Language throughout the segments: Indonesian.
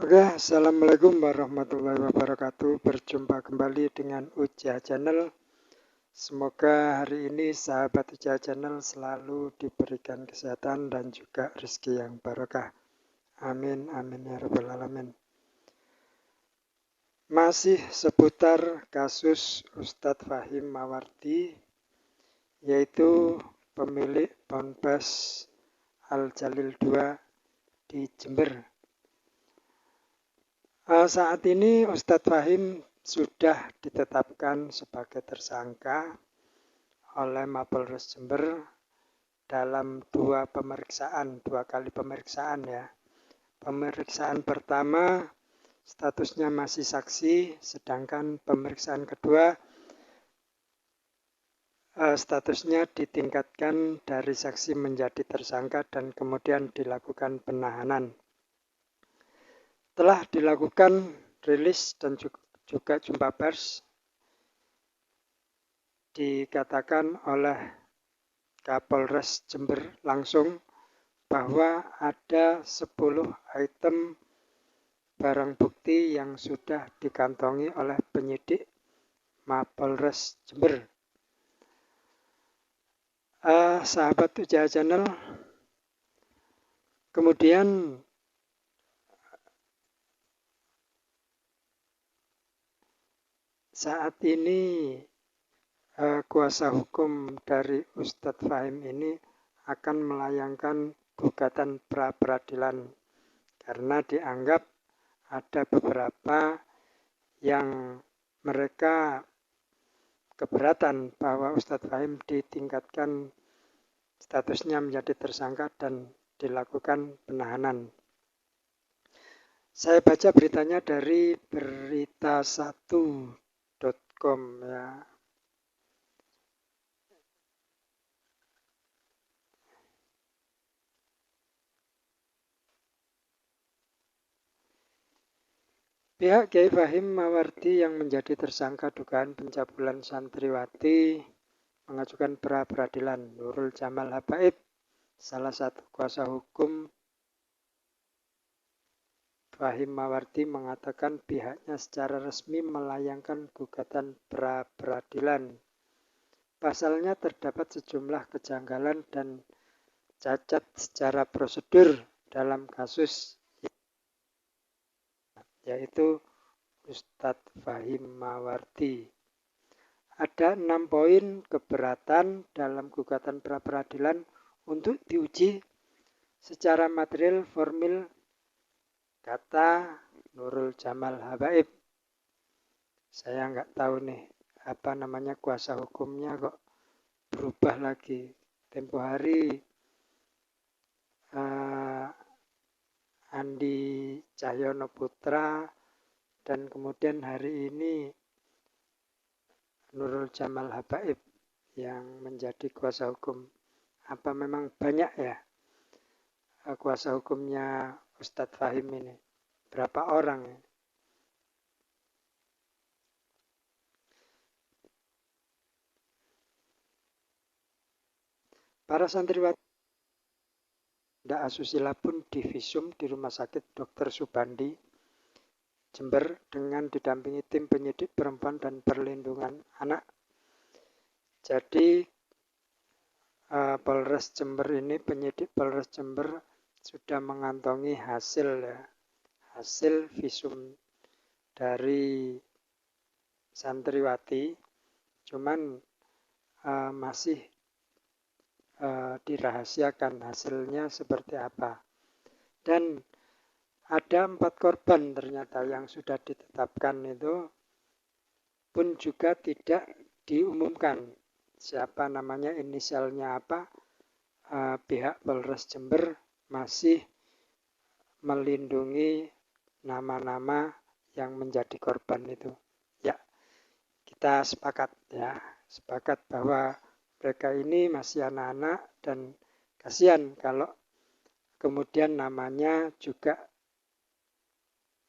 Oke, Assalamualaikum warahmatullahi wabarakatuh. Berjumpa kembali dengan Uja Channel. Semoga hari ini sahabat Uja Channel selalu diberikan kesehatan dan juga rezeki yang barokah. Amin, amin ya rabbal alamin. Masih seputar kasus Ustadz Fahim Mawardi, yaitu pemilik Ponpes Al Jalil II di Jember. Saat ini Ustadz Fahim sudah ditetapkan sebagai tersangka oleh Mapolres Jember dalam dua kali pemeriksaan ya. Pemeriksaan pertama statusnya masih saksi, sedangkan pemeriksaan kedua statusnya ditingkatkan dari saksi menjadi tersangka dan kemudian dilakukan penahanan. Telah dilakukan rilis dan juga jumpa pers, dikatakan oleh Kapolres Jember langsung bahwa ada 10 item barang bukti yang sudah dikantongi oleh penyidik Mapolres Jember. Sahabat Uja Channel, kemudian saat ini kuasa hukum dari Ustadz Fahim ini akan melayangkan gugatan pra-peradilan karena dianggap ada beberapa yang mereka keberatan bahwa Ustadz Fahim ditingkatkan statusnya menjadi tersangka dan dilakukan penahanan. Saya baca beritanya dari berita1.com ya. Pihak Kiai Fahim Mawardi yang menjadi tersangka dugaan pencabulan santriwati mengajukan pra-peradilan. Nurul Jamal Habaib, salah satu kuasa hukum Fahim Mawardi, mengatakan pihaknya secara resmi melayangkan gugatan pra-peradilan. Pasalnya terdapat sejumlah kejanggalan dan cacat secara prosedur dalam kasus yaitu Ustadz Fahim Mawardi. Ada 6 poin keberatan dalam gugatan pra-peradilan untuk diuji secara material formil, kata Nurul Jamal Habaib. Saya nggak tahu nih apa namanya kuasa hukumnya kok berubah lagi. Tempo hari Andi Cahyono Putra, dan kemudian hari ini Nurul Jamal Habaib yang menjadi kuasa hukum. Apa memang banyak ya kuasa hukumnya Ustadz Fahim ini? Berapa orang ya? Para santriwati Nda Asusila pun divisum di Rumah Sakit Dr. Subandi, Jember, dengan didampingi tim penyidik perempuan dan perlindungan anak. Jadi Polres Jember ini, penyidik Polres Jember sudah mengantongi hasil visum dari santriwati, cuman masih dirahasiakan hasilnya seperti apa. Dan ada 4 korban ternyata yang sudah ditetapkan, itu pun juga tidak diumumkan siapa namanya, inisialnya apa. Pihak Polres Jember masih melindungi nama-nama yang menjadi korban itu. Ya, kita sepakat bahwa mereka ini masih anak-anak dan kasihan kalau kemudian namanya juga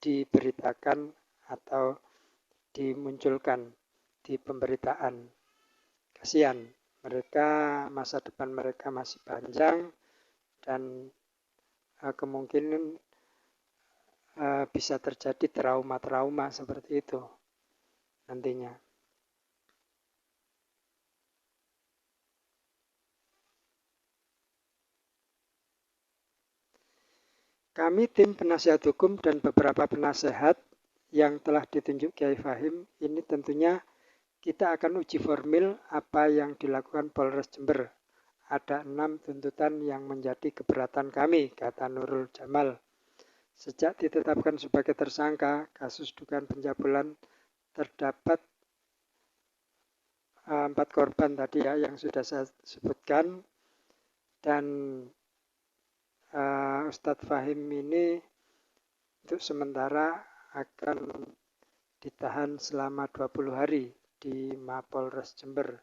diberitakan atau dimunculkan di pemberitaan. Kasihan, mereka, masa depan mereka masih panjang dan kemungkinan bisa terjadi trauma-trauma seperti itu nantinya. Kami tim penasihat hukum dan beberapa penasehat yang telah ditunjuk Kiai Fahim, ini tentunya kita akan uji formil apa yang dilakukan Polres Jember. Ada 6 tuntutan yang menjadi keberatan kami, kata Nurul Jamal. Sejak ditetapkan sebagai tersangka kasus dugaan pencabulan, terdapat 4 korban tadi ya yang sudah saya sebutkan, dan Ustadz Fahim ini untuk sementara akan ditahan selama 20 hari di Mapolres Jember.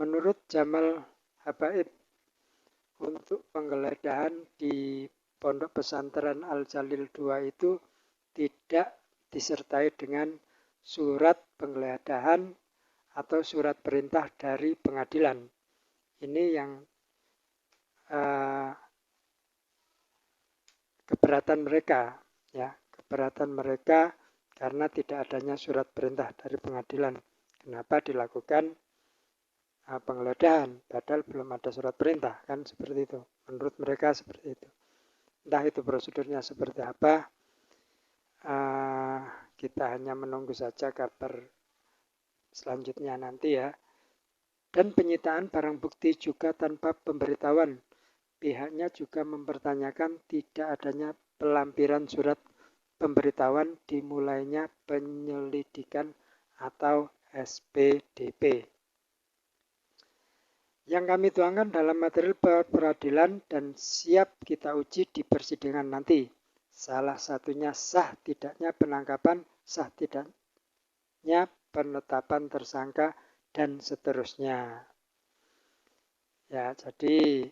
Menurut Jamal Habaib, untuk penggeledahan di Pondok Pesantren Al-Jalil II itu tidak disertai dengan surat penggeledahan atau surat perintah dari pengadilan. Ini yang keberatan mereka, ya, keberatan mereka karena tidak adanya surat perintah dari pengadilan. Kenapa dilakukan penggeledahan padahal belum ada surat perintah, kan seperti itu. Menurut mereka seperti itu. Entah itu prosedurnya seperti apa, kita hanya menunggu saja kabar selanjutnya nanti ya. Dan penyitaan barang bukti juga tanpa pemberitahuan. Pihaknya juga mempertanyakan tidak adanya pelampiran surat pemberitahuan dimulainya penyelidikan atau SPDP. Yang kami tuangkan dalam material peradilan dan siap kita uji di persidangan nanti. Salah satunya sah tidaknya penangkapan, sah tidaknya penetapan tersangka, dan seterusnya. Ya, jadi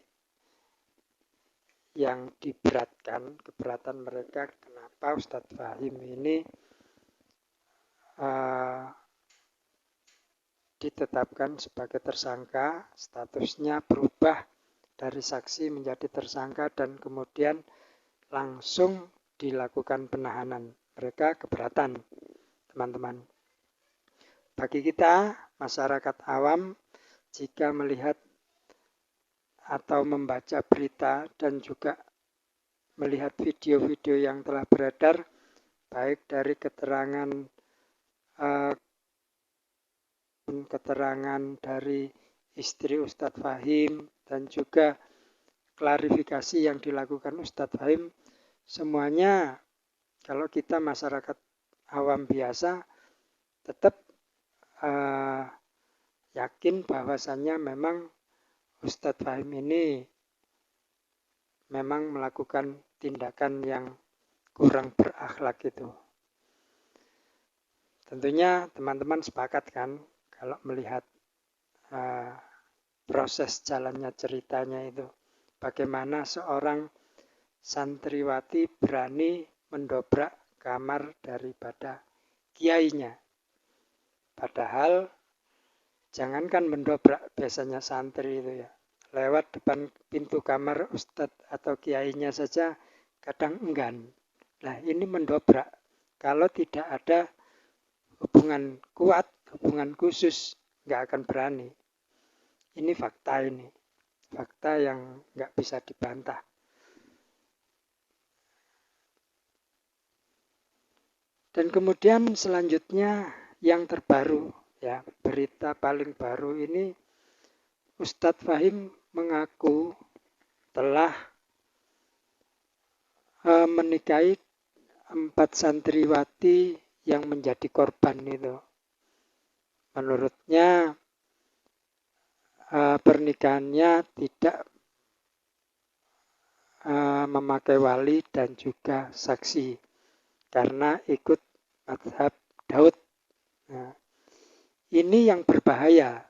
yang diberatkan, keberatan mereka kenapa Ustadz Fahim ini ditetapkan sebagai tersangka, statusnya berubah dari saksi menjadi tersangka dan kemudian langsung dilakukan penahanan. Mereka keberatan, teman-teman. Bagi kita, masyarakat awam, jika melihat atau membaca berita dan juga melihat video-video yang telah beredar, baik dari keterangan dari istri Ustadz Fahim dan juga klarifikasi yang dilakukan Ustadz Fahim, semuanya kalau kita masyarakat awam biasa tetap yakin bahwasannya memang Ustadz Fahim ini memang melakukan tindakan yang kurang berakhlak itu. Tentunya teman-teman sepakat kan kalau melihat proses jalannya ceritanya itu. Bagaimana seorang santriwati berani mendobrak kamar daripada kiainya. Padahal jangankan mendobrak, biasanya santri itu ya. Lewat depan pintu kamar ustadz atau kiainya saja kadang enggan. Nah, ini mendobrak. Kalau tidak ada hubungan kuat, hubungan khusus, nggak akan berani. Ini fakta ini. Fakta yang nggak bisa dibantah. Dan kemudian selanjutnya yang terbaru, ya, berita paling baru ini, Ustadz Fahim mengaku telah menikahi 4 santriwati yang menjadi korban itu. Menurutnya pernikahannya tidak memakai wali dan juga saksi karena ikut mazhab Daud. Nah, ini yang berbahaya.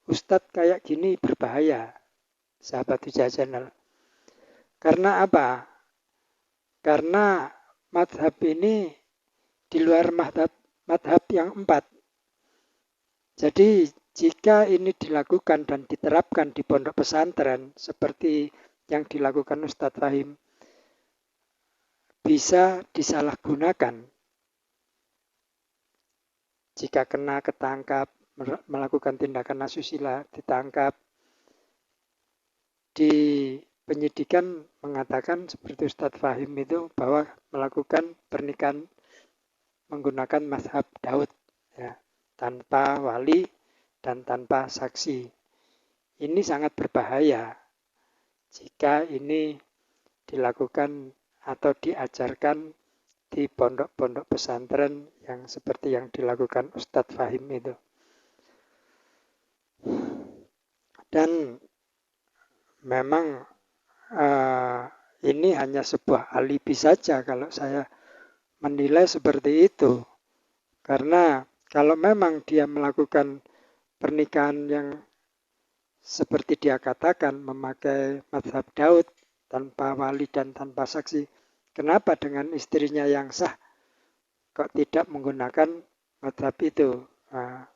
Ustadz kayak gini berbahaya, sahabat Hujah Channel. Karena apa? Karena mazhab ini di luar mazhab yang 4. Jadi jika ini dilakukan dan diterapkan di pondok pesantren seperti yang dilakukan Ustadz Fahim, bisa disalahgunakan. Jika kena ketangkap, melakukan tindakan asusila, ditangkap, di penyidikan mengatakan seperti Ustadz Fahim itu bahwa melakukan pernikahan menggunakan mazhab Daud, ya, tanpa wali dan tanpa saksi. Ini sangat berbahaya jika ini dilakukan atau diajarkan di pondok-pondok pesantren yang seperti yang dilakukan Ustadz Fahim itu. Dan memang ini hanya sebuah alibi saja kalau saya menilai seperti itu. Karena kalau memang dia melakukan pernikahan yang seperti dia katakan memakai mazhab Daud tanpa wali dan tanpa saksi, kenapa dengan istrinya yang sah kok tidak menggunakan mazhab itu? Nah,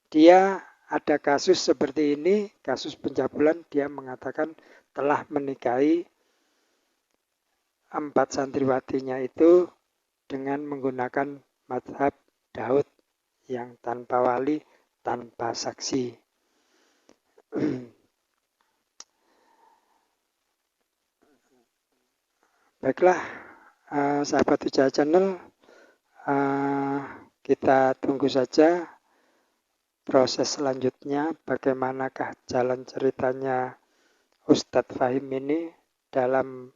dia ada kasus seperti ini, kasus pencabulan, dia mengatakan telah menikahi 4 santriwatinya itu dengan menggunakan mazhab Daud yang tanpa wali, tanpa saksi. Baiklah, sahabat Wijaya Channel, kita tunggu saja proses selanjutnya, bagaimanakah jalan ceritanya Ustadz Fahim ini dalam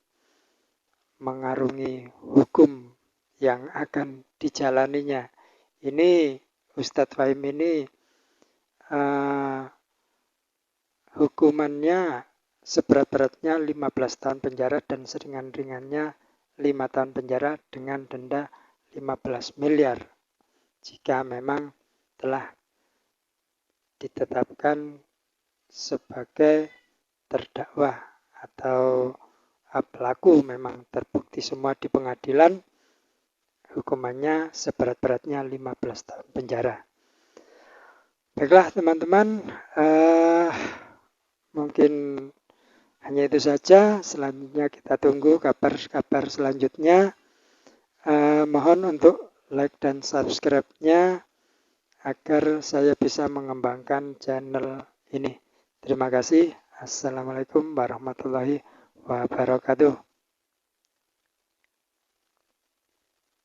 mengarungi hukum yang akan dijalaninya. Ini Ustadz Fahim ini hukumannya seberat-beratnya 15 tahun penjara dan seringan-ringannya 5 tahun penjara dengan denda 15 miliar. Jika memang telah ditetapkan sebagai terdakwa atau pelaku memang terbukti semua di pengadilan, hukumannya seberat-beratnya 15 tahun penjara. Baiklah teman-teman, mungkin hanya itu saja. Selanjutnya kita tunggu kabar-kabar selanjutnya. Mohon untuk like dan subscribe-nya agar saya bisa mengembangkan channel ini. Terima kasih. Assalamualaikum warahmatullahi wabarakatuh.